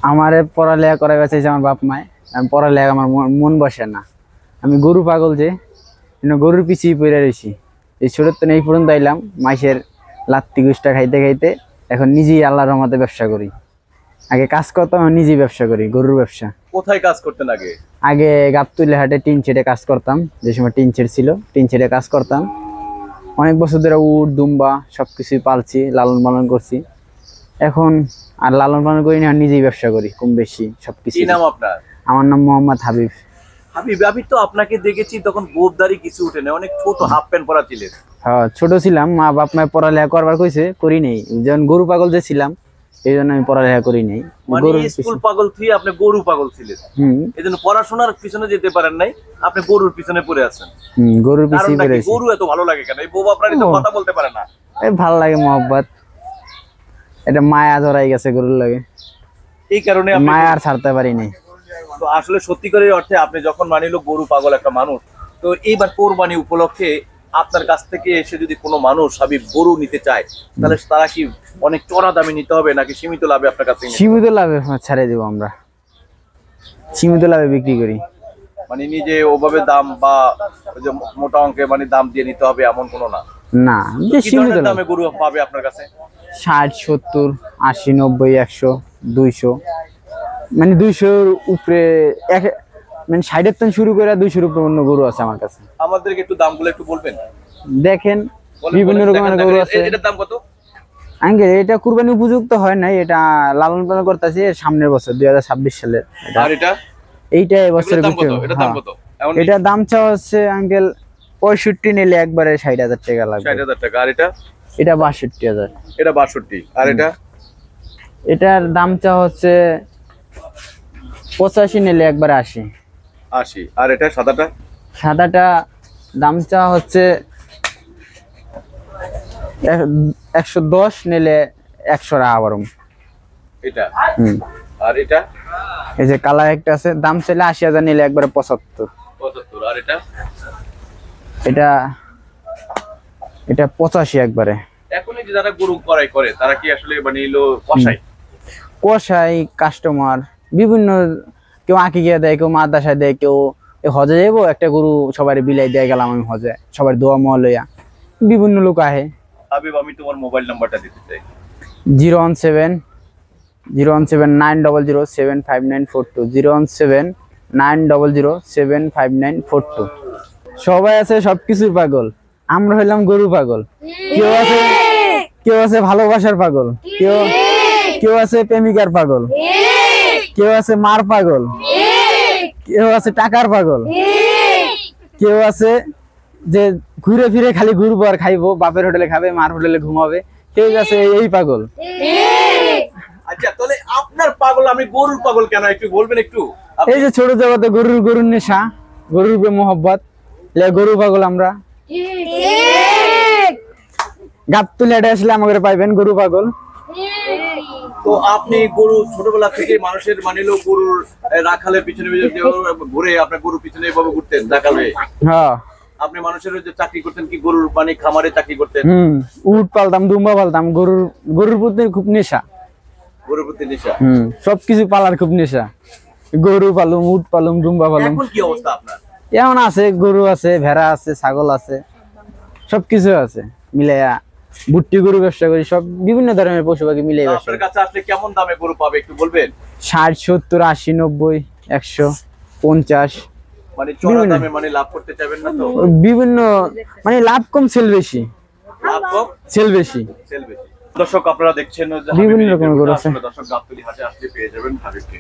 আমারে পড়ালেখা করা গেছে আমার বাপ মায়। আমি পড়ালেখা আমার মন বসে না। আমি গরু পাগল যে গরুর পিছিয়ে পড়ে রয়েছি। এই ছোটোর তো এই পর্যন্ত আইলাম মাইসের লাত্তি গুষ্টা খাইতে খাইতে এখন নিজেই আল্লাহর রহমতে ব্যবসা করি। আগে কাজ করতাম, নিজেই ব্যবসা করি, গরুর ব্যবসা। কোথায় কাজ করতেন আগে? আগে গাবতুলি হাটে টিন ছেড়ে কাজ করতাম, যে সময় টিন ছেড় ছিল, টিন ছেড়ে কাজ করতাম। অনেক বছর ধরে উট দুম্বা সবকিছুই পালছি, লালন পালন করছি। এখন আর লালন পালন করি না, নিজেই ব্যবসা করি কম বেশি সবকিছু। কি নাম আপনার? আমার নাম মোহাম্মদ হাবিব। হাবিব, আমি তো আপনাকে দেখেছি তখন গোবদারি কিছু উঠে না, অনেক ছোট হাফ প্যান্ট পরা ছিলেন। হ্যাঁ, ছোট ছিলাম, মা বাপ মায়ের পড়ালেখা করবার কইছে, করি নেই। যখন গরু পাগল যে ছিলাম এই জন্য আমি পড়ালেখা করি নেই। মানে স্কুল পাগল থেকে আপনি গরু পাগল ছিলেন, এই জন্য পড়াশোনার পিছনে যেতে পারেন নাই, আপনি গরুর পিছনে পড়ে আছেন। গরুর পিছনে পড়ে আছি। গরু এত ভালো লাগে কেন? এই বউ আপনারই তো কথা বলতে পারে না। এই ভালো লাগে, মহব্বত, এটা মায়া ধরাই গেছে গরুর লাগে, এই কারণে মায়া আর ছাড়তে পারি নাই। তো আসলে সত্যিকারের অর্থে আপনি যখন মানিল গরু পাগল একটা মানুষ, তো এইবার কোরবানি উপলক্ষে আপনার কাছ থেকে এসে যদি কোনো মানুষ হাবিব গরু নিতে চায়, তাহলে তারা কি অনেক চড়া দামে নিতে হবে নাকি সীমিত লাভে আপনার কাছে? সীমিত লাভে ছাড়ে দেবো আমরা, সীমিত লাভে বিক্রি করি। মানে নিজে ওভাবে দাম বা ওই যে মোটা অঙ্কে মানে দাম দিয়ে নিতে হবে এমন কোনো না? না, যে সীমিত দামে গরু পাবে আপনার কাছে? 60, 70, 80, 90, 100, 200, মানে 200-র উপরে, মানে 60-এর থেকে শুরু করে 200-র উপরে অন্য গরু আছে আমার কাছে। আমাদেরকে একটু দামগুলো একটু বলবেন? দেখেন, বিভিন্ন রকমের গরু আছে। এটার দাম কত? আঙ্কেল, এটা কুরবানি উপযুক্ত হয় নাই, এটা লালন পালন করতেছি সামনের বছর 2026 সালে। আর এটা? এইটা এবছরের দাম কত? এটার দাম কত? এটা দাম চাওয়া হচ্ছে আঙ্কেল 65, নিলে একবারে 60,000 টাকা লাগবে। 60,000 টাকা। আর এটা? এটা 62,000। এটা 62। আর এটা? এটার দাম চাওয়া হচ্ছে 85, নিলে একবারে 80। 80। আর এটা সাদাটা? সাদাটা দাম চাওয়া হচ্ছে 110, নিলে 100 টাকা বারম। এটা? আর এটা? এই যে কালার একটা আছে, দাম চাইলে 80,000, নিলে একবারে 75। 75। আর এটা? এটা 85 একবারে। এখন এই যে যারা গরু ক্রয় করে তারা কি আসলে মানে কষাই কাস্টমার বিভিন্ন, কেউ আকিকিয়া দেয়, কেউ মাদ্রাসায় দেয়, কেউ হজে যাবো একটা গরু সবাই বিলাই দিয়ে গেলাম আমি হজে, সবার দোয়া মোয়া লইয়া বিভিন্ন লোক আহে। হাবিব, আমি তোমার মোবাইল নাম্বারটা দিতে চাই। 017-900-75942, 017-900-75942। সবাই আছে সবকিছুর পাগল, আমরা হইলাম গরু পাগল। কেউ আছে ভালোবাসার পাগল, কেউ আছে প্রেমিকার পাগল, কেউ আছে মার পাগল, কেউ আছে টাকার পাগল, কেউ আছে যে ঘুরে ফিরে খালি ঘুরবো আর খাইবো, বাপের হোটেলে খাবে, মার হোটেলে ঘুমাবে, কেউ আছে এই পাগল। আচ্ছা, তাহলে আপনার পাগল, আমি গরুর পাগল কেন একটু বলবেন? একটু এই যে ছোট জগতে গরুর নেশা, গরুর মোহব্বত, গরু পাগল আমরা। গাবতুলি হাটে আসলে আমাকে পাইবেন গরু পাগল। তো আপনি গরু ছোটবেলা থেকে মানুষের মানিলো গরুর রাখালের পিছনে ঘুরে, আপনার গরুর পিছনে এভাবে ঘুরতেন রাখালে? হ্যাঁ। আপনি মানুষের যে চাকরি করতেন কি গরুর মানে খামারে চাকরি করতেন? উট পালতাম, দুম্বা পালতাম, গরুর প্রতি খুব নেশা। গরুর প্রতি নেশা? সবকিছু পালার খুব নেশা। গরু পালুম, উট পালুম, দুম্বা পালুম। এখন কি অবস্থা আপনার? এমন আছে, গরু আছে, ভেড়া আছে, ছাগল আছে, সবকিছু আছে মিলাইয়া বুট্টি গরু ব্যবসা করি, সব বিভিন্ন ধরনের পশু পাখি মিলে। আপনার কাছে আসলে কেমন দামে গরু পাবে একটু বলবেন? 60, 70, 80, 90, 100, 50। মানে চড়া দামে মানে লাভ করতে চাইবেন না তো? বিভিন্ন, মানে লাভ কম সেল বেশি। লাভ কম সেল বেশি। দর্শক, আপনারা দেখছেন বিভিন্ন রকমের গরু আছে। দর্শক, গাবতলী হাটে আসলে পেয়ে যাবেন হাবিবকে।